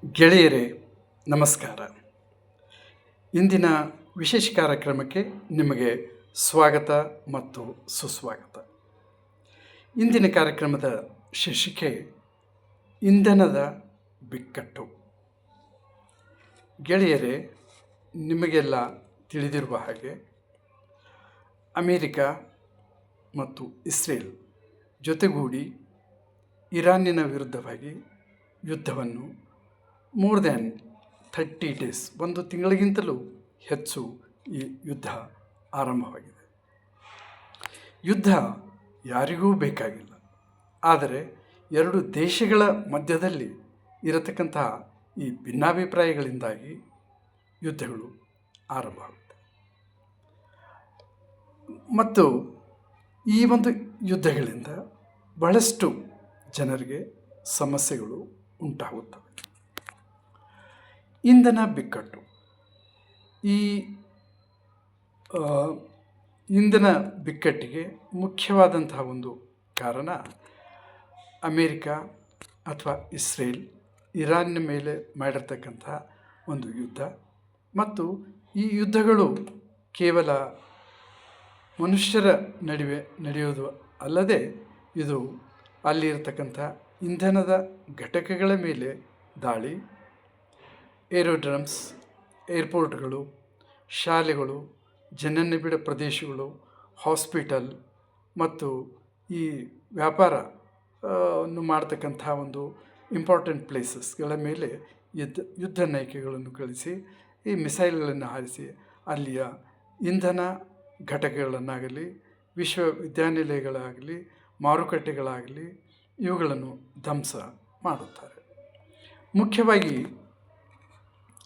ಗೆಳೆಯರೇ, ನಮಸ್ಕಾರ. ಇಂದಿನ ವಿಶೇಷ ಕಾರ್ಯಕ್ರಮಕ್ಕೆ ನಿಮಗೆ ಸ್ವಾಗತ ಮತ್ತು ಸುಸ್ವಾಗತ. ಇಂದಿನ ಕಾರ್ಯಕ್ರಮದ ಶೀರ್ಷಿಕೆ ಇಂಧನದ ಬಿಕ್ಕಟ್ಟು. ಗೆಳೆಯರೇ, ನಿಮಗೆಲ್ಲ ತಿಳಿದಿರುವ ಹಾಗೆ ಅಮೇರಿಕ ಮತ್ತು ಇಸ್ರೇಲ್ ಜೊತೆಗೂಡಿ ಇರಾನಿನ ವಿರುದ್ಧವಾಗಿ ಯುದ್ಧವನ್ನು ಮೋರ್ ದ್ಯಾನ್ 30 days, ಒಂದು ತಿಂಗಳಿಗಿಂತಲೂ ಹೆಚ್ಚು ಈ ಯುದ್ಧ ಆರಂಭವಾಗಿದೆ. ಯುದ್ಧ ಯಾರಿಗೂ ಬೇಕಾಗಿಲ್ಲ, ಆದರೆ ಎರಡು ದೇಶಗಳ ಮಧ್ಯದಲ್ಲಿ ಇರತಕ್ಕಂತಹ ಈ ಭಿನ್ನಾಭಿಪ್ರಾಯಗಳಿಂದಾಗಿ ಯುದ್ಧಗಳು ಆರಂಭವಾಗುತ್ತೆ. ಮತ್ತು ಈ ಒಂದು ಯುದ್ಧಗಳಿಂದ ಬಹಳಷ್ಟು ಜನರಿಗೆ ಸಮಸ್ಯೆಗಳು ಉಂಟಾಗುತ್ತವೆ. ಇಂಧನ ಬಿಕ್ಕಟ್ಟು. ಈ ಇಂಧನ ಬಿಕ್ಕಟ್ಟಿಗೆ ಮುಖ್ಯವಾದಂತಹ ಒಂದು ಕಾರಣ ಅಮೇರಿಕ ಅಥವಾ ಇಸ್ರೇಲ್ ಇರಾನ್ನ ಮೇಲೆ ಮಾಡಿರ್ತಕ್ಕಂತಹ ಒಂದು ಯುದ್ಧ. ಮತ್ತು ಈ ಯುದ್ಧಗಳು ಕೇವಲ ಮನುಷ್ಯರ ನಡುವೆ ನಡೆಯೋದು ಅಲ್ಲದೆ ಇದು ಅಲ್ಲಿರ್ತಕ್ಕಂಥ ಇಂಧನದ ಘಟಕಗಳ ಮೇಲೆ ದಾಳಿ, ಏರೋಡ್ರಮ್ಸ್, ಏರ್ಪೋರ್ಟ್ಗಳು, ಶಾಲೆಗಳು, ಜನನಿಬಿಡ ಪ್ರದೇಶಗಳು, ಹಾಸ್ಪಿಟಲ್ ಮತ್ತು ಈ ವ್ಯಾಪಾರ ಮಾಡ್ತಕ್ಕಂಥ ಒಂದು ಇಂಪಾರ್ಟೆಂಟ್ ಪ್ಲೇಸಸ್ಗಳ ಮೇಲೆ ಯುದ್ಧ ನೌಕೆಗಳನ್ನು ಕಳಿಸಿ ಈ ಮಿಸೈಲ್ಗಳನ್ನು ಹಾರಿಸಿ ಅಲ್ಲಿಯ ಇಂಧನ ಘಟಕಗಳನ್ನಾಗಲಿ, ವಿಶ್ವವಿದ್ಯಾನಿಲಯಗಳಾಗಲಿ, ಮಾರುಕಟ್ಟೆಗಳಾಗಲಿ ಇವುಗಳನ್ನು ಧ್ವಂಸ ಮಾಡುತ್ತಾರೆ. ಮುಖ್ಯವಾಗಿ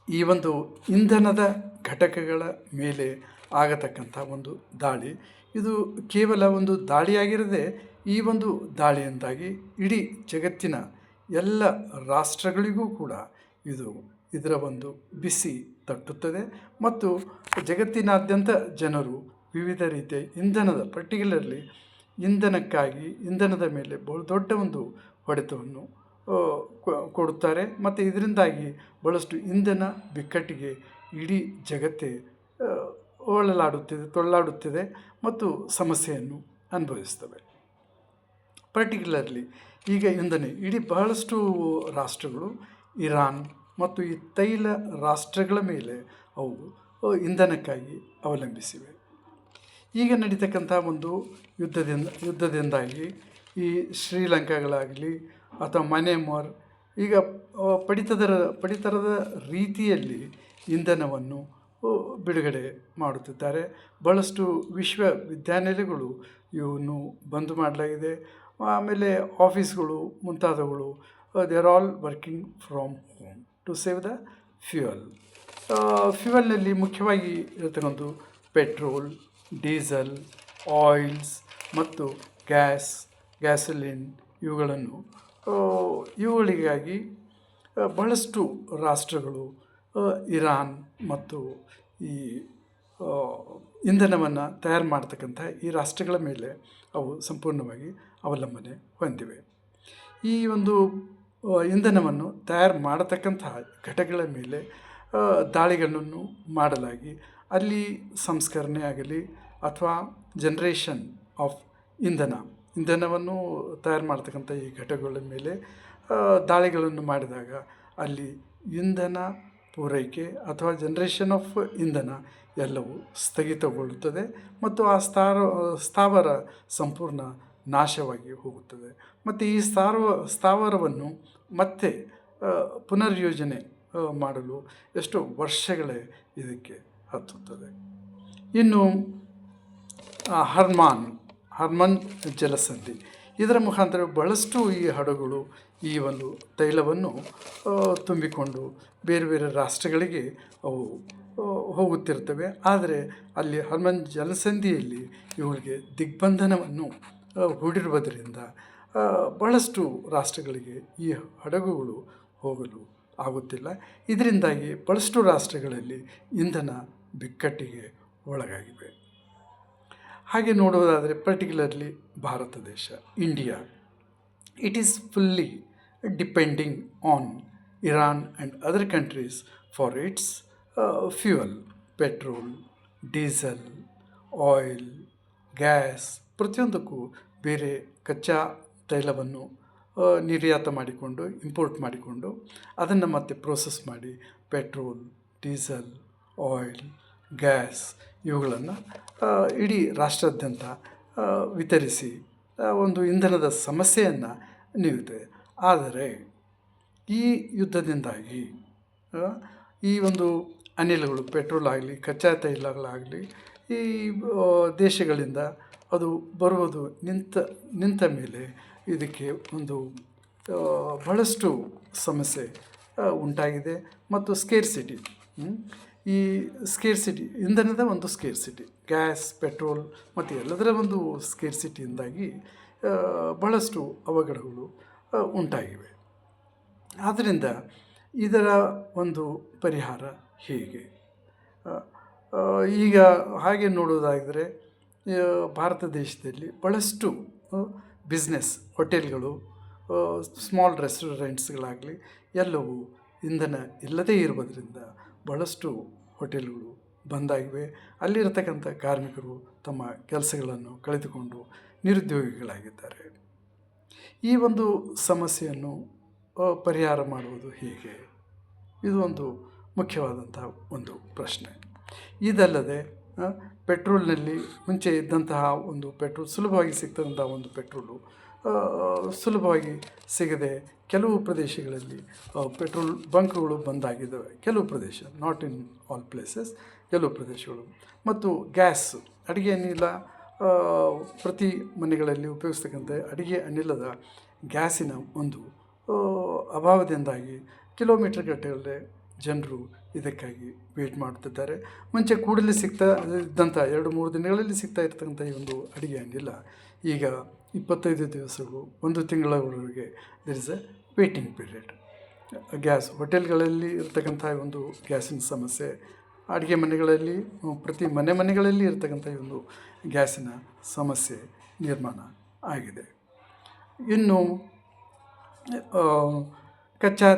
ಈ ಒಂದು ಇಂಧನದ ಘಟಕಗಳ ಮೇಲೆ ಆಗತಕ್ಕಂಥ ಒಂದು ದಾಳಿ, ಇದು ಕೇವಲ ಒಂದು ದಾಳಿಯಾಗಿರದೆ ಈ ಒಂದು ದಾಳಿಯಿಂದಾಗಿ ಇಡೀ ಜಗತ್ತಿನ ಎಲ್ಲ ರಾಷ್ಟ್ರಗಳಿಗೂ ಕೂಡ ಇದರ ಒಂದು ಬಿಸಿ ತಟ್ಟುತ್ತದೆ. ಮತ್ತು ಜಗತ್ತಿನಾದ್ಯಂತ ಜನರು ವಿವಿಧ ರೀತಿಯ ಇಂಧನದ, ಪರ್ಟಿಕ್ಯುಲರ್ಲಿ ಇಂಧನಕ್ಕಾಗಿ ಇಂಧನದ ಮೇಲೆ ಬಹು ದೊಡ್ಡ ಒಂದು ಹೊಡೆತವನ್ನು ಕೊಡುತ್ತಾರೆ. ಮತ್ತು ಇದರಿಂದಾಗಿ ಬಹಳಷ್ಟು ಇಂಧನ ಬಿಕ್ಕಟ್ಟಿಗೆ ಇಡೀ ಜಗತ್ತೇ ತೊಳ್ಳಾಡುತ್ತಿದೆ ಮತ್ತು ಸಮಸ್ಯೆಯನ್ನು ಅನುಭವಿಸ್ತವೆ. ಪರ್ಟಿಕ್ಯುಲರ್ಲಿ ಈಗ ಇಡೀ ಬಹಳಷ್ಟು ರಾಷ್ಟ್ರಗಳು ಇರಾನ್ ಮತ್ತು ಈ ತೈಲ ರಾಷ್ಟ್ರಗಳ ಮೇಲೆ ಅವು ಇಂಧನಕ್ಕಾಗಿ ಅವಲಂಬಿಸಿವೆ. ಈಗ ನಡೀತಕ್ಕಂಥ ಒಂದು ಯುದ್ಧದಿಂದಾಗಿ ಈ ಶ್ರೀಲಂಕಾಗಳಾಗಲಿ ಅಥವಾ ಮನೆಮಾರ್ ಈಗ ಪಡಿತರದ ರೀತಿಯಲ್ಲಿ ಇಂಧನವನ್ನು ಬಿಡುಗಡೆ ಮಾಡುತ್ತಿದ್ದಾರೆ. ಬಹಳಷ್ಟು ವಿಶ್ವವಿದ್ಯಾನಿಲಯಗಳು ಇವನ್ನು ಬಂದ್ ಮಾಡಲಾಗಿದೆ. ಆಮೇಲೆ ಆಫೀಸ್ಗಳು ಮುಂತಾದವುಗಳು they are all working from home to save the ಫ್ಯೂಯಲ್ನಲ್ಲಿ ಮುಖ್ಯವಾಗಿ ಇರತಕ್ಕಂಥ ಪೆಟ್ರೋಲ್, ಡೀಸೆಲ್, ಆಯಿಲ್ಸ್ ಮತ್ತು ಗ್ಯಾಸೋಲಿನ್ ಇವುಗಳಿಗಾಗಿ ಬಹಳಷ್ಟು ರಾಷ್ಟ್ರಗಳು ಇರಾನ್ ಮತ್ತು ಈ ಇಂಧನವನ್ನು ತಯಾರು ಮಾಡ್ತಕ್ಕಂಥ ಈ ರಾಷ್ಟ್ರಗಳ ಮೇಲೆ ಅವು ಸಂಪೂರ್ಣವಾಗಿ ಅವಲಂಬನೆ ಹೊಂದಿವೆ. ಈ ಒಂದು ಇಂಧನವನ್ನು ತಯಾರು ಮಾಡತಕ್ಕಂತಹ ಘಟಕಗಳ ಮೇಲೆ ದಾಳಿಗಳನ್ನು ಮಾಡಲಾಗಿ ಅಲ್ಲಿ ಸಂಸ್ಕರಣೆ ಆಗಲಿ ಅಥವಾ ಜನರೇಷನ್ ಆಫ್ ಇಂಧನವನ್ನು ತಯಾರು ಮಾಡ್ತಕ್ಕಂಥ ಈ ಘಟಕಗಳ ಮೇಲೆ ದಾಳಿಗಳನ್ನು ಮಾಡಿದಾಗ ಅಲ್ಲಿ ಇಂಧನ ಪೂರೈಕೆ ಅಥವಾ ಜನರೇಷನ್ ಆಫ್ ಇಂಧನ ಎಲ್ಲವೂ ಸ್ಥಗಿತಗೊಳ್ಳುತ್ತದೆ ಮತ್ತು ಆ ಸ್ಥಾವರ ಸಂಪೂರ್ಣ ನಾಶವಾಗಿ ಹೋಗುತ್ತದೆ. ಮತ್ತು ಈ ಸ್ಥಾವರವನ್ನು ಮತ್ತೆ ಪುನರ್ಯೋಜನೆ ಮಾಡಲು ಎಷ್ಟೋ ವರ್ಷಗಳೇ ಇದಕ್ಕೆ ಹತ್ತುತ್ತದೆ. ಇನ್ನು ಹರ್ಮನ್ ಜಲಸಂಧಿ, ಇದರ ಮುಖಾಂತರ ಬಹಳಷ್ಟು ಈ ಹಡಗುಗಳು ಈ ಒಂದು ತೈಲವನ್ನು ತುಂಬಿಕೊಂಡು ಬೇರೆ ಬೇರೆ ರಾಷ್ಟ್ರಗಳಿಗೆ ಅವು ಹೋಗುತ್ತಿರ್ತವೆ. ಆದರೆ ಅಲ್ಲಿ ಹರ್ಮನ್ ಜಲಸಂಧಿಯಲ್ಲಿ ಇವುಗಳಿಗೆ ದಿಗ್ಬಂಧನವನ್ನು ಹೂಡಿರುವುದರಿಂದ ಬಹಳಷ್ಟು ರಾಷ್ಟ್ರಗಳಿಗೆ ಈ ಹಡಗುಗಳು ಹೋಗಲು ಆಗುತ್ತಿಲ್ಲ. ಇದರಿಂದಾಗಿ ಬಹಳಷ್ಟು ರಾಷ್ಟ್ರಗಳಲ್ಲಿ ಇಂಧನ ಬಿಕ್ಕಟ್ಟಿಗೆ ಒಳಗಾಗಿವೆ. ಹಾಗೆ ನೋಡುವುದಾದರೆ ಪರ್ಟಿಕ್ಯುಲರ್ಲಿ ಭಾರತ ದೇಶ, India, it is fully depending on Iran and other countries for its fuel, petrol, diesel, oil, gas ಪ್ರತಿಯೊಂದಕ್ಕೂ ಬೇರೆ ಕಚ್ಚಾ ತೈಲವನ್ನು ನಿರ್ಯಾತ ಮಾಡಿಕೊಂಡು ಇಂಪೋರ್ಟ್ ಮಾಡಿಕೊಂಡು ಅದನ್ನು ಮತ್ತೆ ಪ್ರೋಸೆಸ್ ಮಾಡಿ ಪೆಟ್ರೋಲ್, ಡೀಸೆಲ್, ಆಯಿಲ್, ಗ್ಯಾಸ್ ಇವುಗಳನ್ನು ಇಡೀ ರಾಷ್ಟ್ರಾದ್ಯಂತ ವಿತರಿಸಿ ಒಂದು ಇಂಧನದ ಸಮಸ್ಯೆಯನ್ನು ನೀಡುತ್ತೆ. ಆದರೆ ಈ ಯುದ್ಧದಿಂದಾಗಿ ಈ ಒಂದು ಅನಿಲಗಳು, ಪೆಟ್ರೋಲ್ ಆಗಲಿ, ಕಚ್ಚಾ ತೈಲಗಳಾಗಲಿ, ಈ ದೇಶಗಳಿಂದ ಅದು ಬರುವುದು ನಿಂತ ಮೇಲೆ ಇದಕ್ಕೆ ಒಂದು ಬಹಳಷ್ಟು ಸಮಸ್ಯೆ ಉಂಟಾಗಿದೆ. ಮತ್ತು ಸ್ಕೇರ್ಸಿಟಿ, ಈ ಸ್ಕೇರ್ಸಿಟಿ ಇಂಧನದ ಒಂದು ಸ್ಕೇರ್ಸಿಟಿ, ಗ್ಯಾಸ್, ಪೆಟ್ರೋಲ್ ಮತ್ತು ಎಲ್ಲದರ ಒಂದು ಸ್ಕೇರ್ಸಿಟಿಯಿಂದಾಗಿ ಬಹಳಷ್ಟು ಅವಘಡಗಳು ಉಂಟಾಗಿವೆ. ಆದ್ದರಿಂದ ಇದರ ಒಂದು ಪರಿಹಾರ ಹೇಗೆ? ಈಗ ಹಾಗೆ ನೋಡೋದಾದರೆ ಭಾರತ ದೇಶದಲ್ಲಿ ಭಾಳಷ್ಟು ಬಿಸ್ನೆಸ್, ಹೋಟೆಲ್ಗಳು, ಸ್ಮಾಲ್ ರೆಸ್ಟೋರೆಂಟ್ಸ್ಗಳಾಗಲಿ ಎಲ್ಲವೂ ಇಂಧನ ಇಲ್ಲದೇ ಇರುವುದರಿಂದ ಬಹಳಷ್ಟು ಹೋಟೆಲ್ಗಳು ಬಂದಾಗಿವೆ. ಅಲ್ಲಿರತಕ್ಕಂಥ ಕಾರ್ಮಿಕರು ತಮ್ಮ ಕೆಲಸಗಳನ್ನು ಕಳೆದುಕೊಂಡು ನಿರುದ್ಯೋಗಿಗಳಾಗಿದ್ದಾರೆ. ಈ ಒಂದು ಸಮಸ್ಯೆಯನ್ನು ಪರಿಹಾರ ಮಾಡುವುದು ಹೇಗೆ? ಇದು ಒಂದು ಮುಖ್ಯವಾದಂಥ ಒಂದು ಪ್ರಶ್ನೆ. ಇದಲ್ಲದೆ ಪೆಟ್ರೋಲ್ನಲ್ಲಿ ಮುಂಚೆ ಇದ್ದಂತಹ ಒಂದು ಪೆಟ್ರೋಲ್, ಸುಲಭವಾಗಿ ಸಿಗ್ತಕ್ಕಂಥ ಒಂದು ಪೆಟ್ರೋಲು ಸುಲಭವಾಗಿ ಸಿಗದೆ ಕೆಲವು ಪ್ರದೇಶಗಳಲ್ಲಿ ಪೆಟ್ರೋಲ್ ಬಂಕ್ಗಳು ಬಂದಾಗಿದ್ದಾವೆ. ಕೆಲವು ಪ್ರದೇಶ, ನಾಟ್ ಇನ್ ಆಲ್ ಪ್ಲೇಸಸ್, ಕೆಲವು ಪ್ರದೇಶಗಳು. ಮತ್ತು ಗ್ಯಾಸ್, ಅಡುಗೆ ಅನಿಲ, ಪ್ರತಿ ಮನೆಗಳಲ್ಲಿ ಉಪಯೋಗಿಸ್ತಕ್ಕಂಥ ಅಡುಗೆ ಅನಿಲದ ಗ್ಯಾಸಿನ ಒಂದು ಅಭಾವದಿಂದಾಗಿ ಕಿಲೋಮೀಟರ್ ಗಟ್ಟಲೆ ಜನರು ಇದಕ್ಕಾಗಿ ವೇಟ್ ಮಾಡ್ತಿದ್ದಾರೆ. ಮುಂಚೆ ಕೂಡಲೇ ಸಿಗ್ತಾ ಇದ್ದಂಥ 2-3 ದಿನಗಳಲ್ಲಿ ಸಿಗ್ತಾ ಇರ್ತಕ್ಕಂಥ ಈ ಒಂದು ಅಡುಗೆ ಅನಿಲ ಈಗ 25 ದಿವಸಗಳು, 1 ತಿಂಗಳವರೆಗೆ there is a waiting period. Gas ಹೋಟೆಲ್ಗಳಲ್ಲಿ ಇರ್ತಕ್ಕಂಥ ಒಂದು ಗ್ಯಾಸಿನ ಸಮಸ್ಯೆ, ಅಡುಗೆ ಮನೆಗಳಲ್ಲಿ, ಪ್ರತಿ ಮನೆಗಳಲ್ಲಿ ಇರ್ತಕ್ಕಂಥ ಈ ಒಂದು ಗ್ಯಾಸಿನ ಸಮಸ್ಯೆ ನಿರ್ಮಾಣ ಆಗಿದೆ. ಇನ್ನು ಕಚ್ಚಾ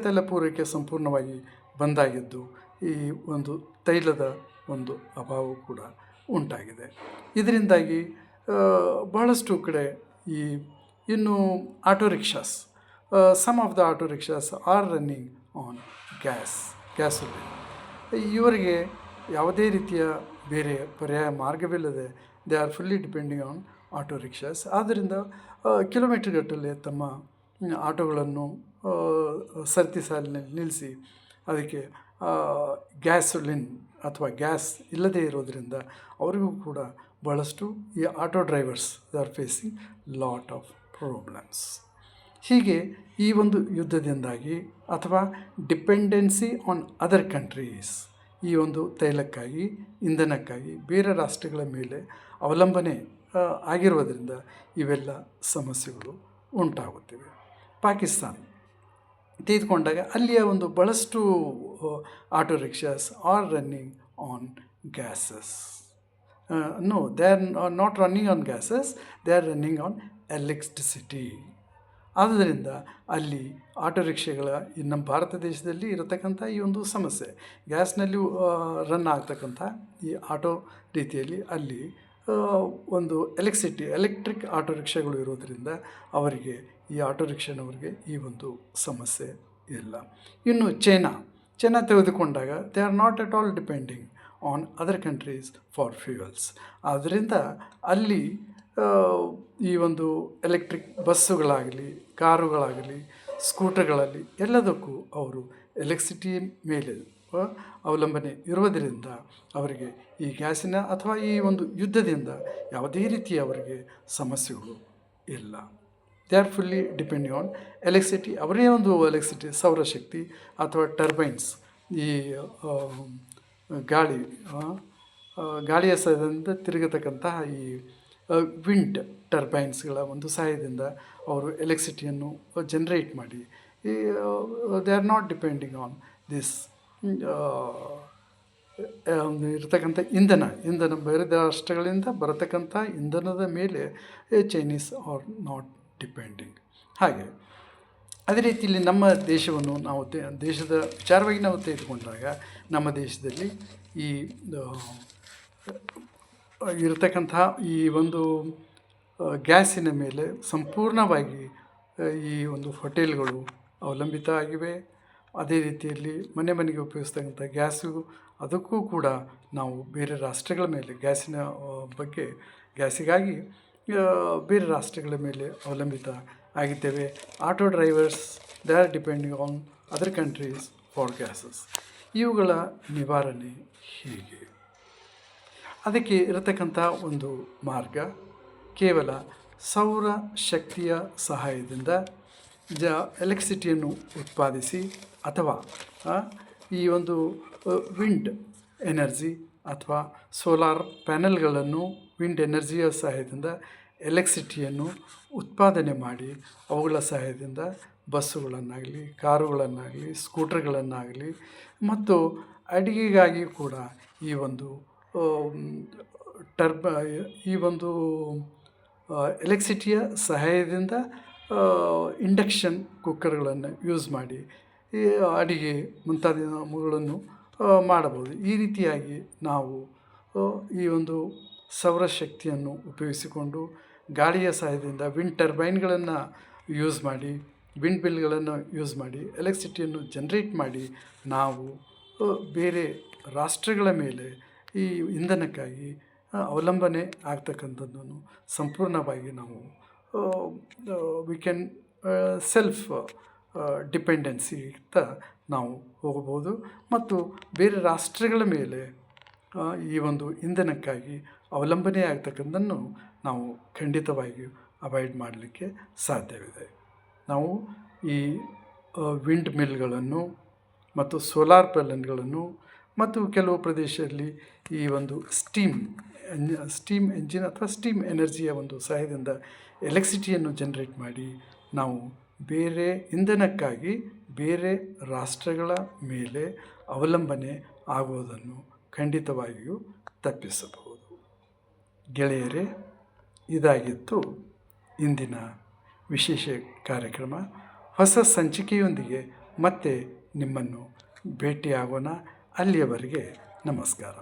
ತೈಲ ಪೂರೈಕೆ ಸಂಪೂರ್ಣವಾಗಿ ಬಂದಾಗಿದ್ದು ಈ ಒಂದು ತೈಲದ ಒಂದು ಅಭಾವ ಕೂಡ ಉಂಟಾಗಿದೆ. ಇದರಿಂದಾಗಿ ಬಹಳಷ್ಟು ಕಡೆ ಈ ಇನ್ನು auto rickshaws, some of the auto rickshaws are running on gasoline. ಇವರಿಗೆ ಯಾವುದೇ ರೀತಿಯ ಬೇರೆ ಪರ್ಯಾಯ ಮಾರ್ಗವಿಲ್ಲದೆ they are fully depending on auto rickshaws. ಆದ್ದರಿಂದ ಕಿಲೋಮೀಟರ್ ಗಟ್ಟಲೆ ತಮ್ಮ ಆಟೋಗಳನ್ನು ಸರತಿ ಸಾಲಿನಲ್ಲಿ ನಿಲ್ಲಿಸಿ ಅದಕ್ಕೆ ಗ್ಯಾಸೋಲಿನ್ ಅಥವಾ ಗ್ಯಾಸ್ ಇಲ್ಲದೇ ಇರೋದರಿಂದ ಅವರಿಗೂ ಕೂಡ ಭಾಳಷ್ಟು ಈ auto drivers they are facing lot of problems. ಹೀಗೆ ಈ ಒಂದು ಯುದ್ಧದಿಂದಾಗಿ ಅಥವಾ ಡಿಪೆಂಡೆನ್ಸಿ ಆನ್ ಅದರ್ ಕಂಟ್ರೀಸ್, ಈ ಒಂದು ತೈಲಕ್ಕಾಗಿ, ಇಂಧನಕ್ಕಾಗಿ ಬೇರೆ ರಾಷ್ಟ್ರಗಳ ಮೇಲೆ ಅವಲಂಬನೆ ಆಗಿರುವುದರಿಂದ ಇವೆಲ್ಲ ಸಮಸ್ಯೆಗಳು ಉಂಟಾಗುತ್ತಿವೆ. ಪಾಕಿಸ್ತಾನ ತೆಗೆದುಕೊಂಡಾಗ ಅಲ್ಲಿಯ ಒಂದು ಭಾಳಷ್ಟು auto rickshaws are running on gases. No, they are not running on gases, they are running on electricity. ಆದ್ದರಿಂದ ಅಲ್ಲಿ ಆಟೋ ರಿಕ್ಷಾಗಳ ನಮ್ಮ ಭಾರತ ದೇಶದಲ್ಲಿ ಇರತಕ್ಕಂಥ ಈ ಒಂದು ಸಮಸ್ಯೆ, ಗ್ಯಾಸ್ನಲ್ಲಿ ರನ್ ಆಗ್ತಕ್ಕಂಥ ಈ ಆಟೋ ರೀತಿಯಲ್ಲಿ ಅಲ್ಲಿ ಒಂದು ಎಲೆಕ್ಟ್ರಿಕ್ ಆಟೋ ರಿಕ್ಷಾಗಳು ಇರೋದರಿಂದ ಅವರಿಗೆ, ಈ ಆಟೋ ರಿಕ್ಷಾನವರಿಗೆ ಈ ಒಂದು ಸಮಸ್ಯೆ ಇಲ್ಲ. ಇನ್ನು ಚೈನಾ ತೆಗೆದುಕೊಂಡಾಗ they are not at all depending on other countries for fuels. ಆದ್ದರಿಂದ ಅಲ್ಲಿ ಈ ಒಂದು ಎಲೆಕ್ಟ್ರಿಕ್ ಬಸ್ಸುಗಳಾಗಲಿ, ಕಾರುಗಳಾಗಲಿ, ಸ್ಕೂಟರ್ಗಳಲ್ಲಿ ಎಲ್ಲದಕ್ಕೂ ಅವರು ಎಲೆಕ್ಟ್ರಿಸಿಟಿ ಮೇಲೆ ಅವಲಂಬನೆ ಇರುವುದರಿಂದ ಅವರಿಗೆ ಈ ಗ್ಯಾಸಿನ ಅಥವಾ ಈ ಒಂದು ಯುದ್ಧದಿಂದ ಯಾವುದೇ ರೀತಿಯ ಅವರಿಗೆ ಸಮಸ್ಯೆಗಳು ಇಲ್ಲ. They are fully depending on electricity. ಅವರೇ ಒಂದು ಎಲೆಕ್ಟ್ರಿಸಿಟಿ, ಸೌರಶಕ್ತಿ ಅಥವಾ ಟರ್ಬೈನ್ಸ್, ಈ ಗಾಳಿಯ ಸಹಾಯದಿಂದ ತಿರುಗತಕ್ಕಂತಹ ಈ ವಿಂಡ್ ಟರ್ಬೈನ್ಸ್ಗಳ ಒಂದು ಸಹಾಯದಿಂದ ಅವರು ಎಲೆಕ್ಟ್ರಿಸಿಟಿಯನ್ನು ಜನರೇಟ್ ಮಾಡಿ, they are not depending on this ಇರತಕ್ಕಂಥ ಇಂಧನ ಬೇರೆ ರಾಷ್ಟ್ರಗಳಿಂದ ಬರತಕ್ಕಂಥ ಇಂಧನದ ಮೇಲೆ ಚೈನೀಸ್ ಆರ್ ನಾಟ್ ಡಿಪೆಂಡಿಂಗ್. ಹಾಗೆ ಅದೇ ರೀತಿಯಲ್ಲಿ ನಮ್ಮ ದೇಶವನ್ನು ನಾವು ದೇಶದ ವಿಚಾರವಾಗಿ ನಾವು ತೆಗೆದುಕೊಂಡಾಗ ನಮ್ಮ ದೇಶದಲ್ಲಿ ಈ ಇರತಕ್ಕಂತಹ ಈ ಒಂದು ಗ್ಯಾಸಿನ ಮೇಲೆ ಸಂಪೂರ್ಣವಾಗಿ ಈ ಒಂದು ಹೋಟೆಲ್ಗಳು ಅವಲಂಬಿತ ಆಗಿವೆ. ಅದೇ ರೀತಿಯಲ್ಲಿ ಮನೆ ಮನೆಗೆ ಉಪಯೋಗಿಸ್ತಕ್ಕಂಥ ಗ್ಯಾಸು ಅದಕ್ಕೂ ಕೂಡ ನಾವು ಬೇರೆ ರಾಷ್ಟ್ರಗಳ ಮೇಲೆ ಗ್ಯಾಸಿಗಾಗಿ ಬೇರೆ ರಾಷ್ಟ್ರಗಳ ಮೇಲೆ ಅವಲಂಬಿತ ಆಗಿದ್ದೇವೆ. Auto drivers they are depending on other countries for gases. ಇವುಗಳ ನಿವಾರಣೆ ಹೀಗೆ. ಅದಕ್ಕೆ ಇರತಕ್ಕಂಥ ಒಂದು ಮಾರ್ಗ ಕೇವಲ ಸೌರ ಶಕ್ತಿಯ ಸಹಾಯದಿಂದ ಎಲೆಕ್ಟ್ರಿಸಿಟಿಯನ್ನು ಉತ್ಪಾದಿಸಿ ಅಥವಾ ಈ ಒಂದು ವಿಂಡ್ ಎನರ್ಜಿ ಅಥವಾ ಸೋಲಾರ್ ಪ್ಯಾನೆಲ್ಗಳನ್ನು ವಿಂಡ್ ಎನರ್ಜಿಯ ಸಹಾಯದಿಂದ ಎಲೆಕ್ಟ್ರಿಸಿಟಿಯನ್ನು ಉತ್ಪಾದನೆ ಮಾಡಿ ಅವುಗಳ ಸಹಾಯದಿಂದ ಬಸ್ಸುಗಳನ್ನಾಗಲಿ, ಕಾರುಗಳನ್ನಾಗಲಿ, ಸ್ಕೂಟರ್ಗಳನ್ನಾಗಲಿ ಮತ್ತು ಅಡುಗೆಗಾಗಿ ಕೂಡ ಈ ಒಂದು ಎಲೆಕ್ಟ್ರಿಸಿಟಿಯ ಸಹಾಯದಿಂದ ಇಂಡಕ್ಷನ್ ಕುಕ್ಕರ್ಗಳನ್ನು ಯೂಸ್ ಮಾಡಿ ಈ ಅಡುಗೆ ಮುಂತಾದವುಗಳನ್ನು ಮಾಡಬಹುದು. ಈ ರೀತಿಯಾಗಿ ನಾವು ಈ ಒಂದು ಸೌರಶಕ್ತಿಯನ್ನು ಉಪಯೋಗಿಸಿಕೊಂಡು ಗಾಳಿಯ ಸಹಾಯದಿಂದ ವಿಂಡ್ ಟರ್ಬೈನ್ಗಳನ್ನು ಯೂಸ್ ಮಾಡಿ, ವಿಂಡ್ ಮಿಲ್ಗಳನ್ನು ಯೂಸ್ ಮಾಡಿ ಎಲೆಕ್ಟ್ರಿಸಿಟಿಯನ್ನು ಜನ್ರೇಟ್ ಮಾಡಿ ನಾವು ಬೇರೆ ರಾಷ್ಟ್ರಗಳ ಮೇಲೆ ಈ ಇಂಧನಕ್ಕಾಗಿ ಅವಲಂಬನೆ ಆಗ್ತಕ್ಕಂಥದ್ದನ್ನು ಸಂಪೂರ್ಣವಾಗಿ ನಾವು ವಿ ಕ್ಯಾನ್ ಸೆಲ್ಫ್ ಡಿಪೆಂಡೆನ್ಸಿಗಿಂತ ನಾವು ಹೋಗಬಹುದು ಮತ್ತು ಬೇರೆ ರಾಷ್ಟ್ರಗಳ ಮೇಲೆ ಈ ಒಂದು ಇಂಧನಕ್ಕಾಗಿ ಅವಲಂಬನೆ ಆಗ್ತಕ್ಕಂಥದ್ದನ್ನು ನಾವು ಖಂಡಿತವಾಗಿಯೂ ಅವಾಯ್ಡ್ ಮಾಡಲಿಕ್ಕೆ ಸಾಧ್ಯವಿದೆ. ನಾವು ಈ ವಿಂಡ್ ಮಿಲ್ಗಳನ್ನು ಮತ್ತು ಸೋಲಾರ್ ಪ್ಯಾನೆಲ್ಗಳನ್ನು ಮತ್ತು ಕೆಲವು ಪ್ರದೇಶದಲ್ಲಿ ಈ ಒಂದು ಸ್ಟೀಮ್ ಎಂಜಿನ್ ಅಥವಾ ಸ್ಟೀಮ್ ಎನರ್ಜಿಯ ಒಂದು ಸಹಾಯದಿಂದ ಎಲೆಕ್ಟ್ರಿಸಿಟಿಯನ್ನು ಜನ್ರೇಟ್ ಮಾಡಿ ನಾವು ಬೇರೆ ಇಂಧನಕ್ಕಾಗಿ ಬೇರೆ ರಾಷ್ಟ್ರಗಳ ಮೇಲೆ ಅವಲಂಬನೆ ಆಗುವುದನ್ನು ಖಂಡಿತವಾಗಿಯೂ ತಪ್ಪಿಸಬಹುದು. ಗೆಳೆಯರೇ, ಇದಾಗಿತ್ತು ಇಂದಿನ ವಿಶೇಷ ಕಾರ್ಯಕ್ರಮ. ಹೊಸ ಸಂಚಿಕೆಯೊಂದಿಗೆ ಮತ್ತೆ ನಿಮ್ಮನ್ನು ಭೇಟಿಯಾಗೋಣ. ಅಲ್ಲಿಯವರೆಗೆ ನಮಸ್ಕಾರ.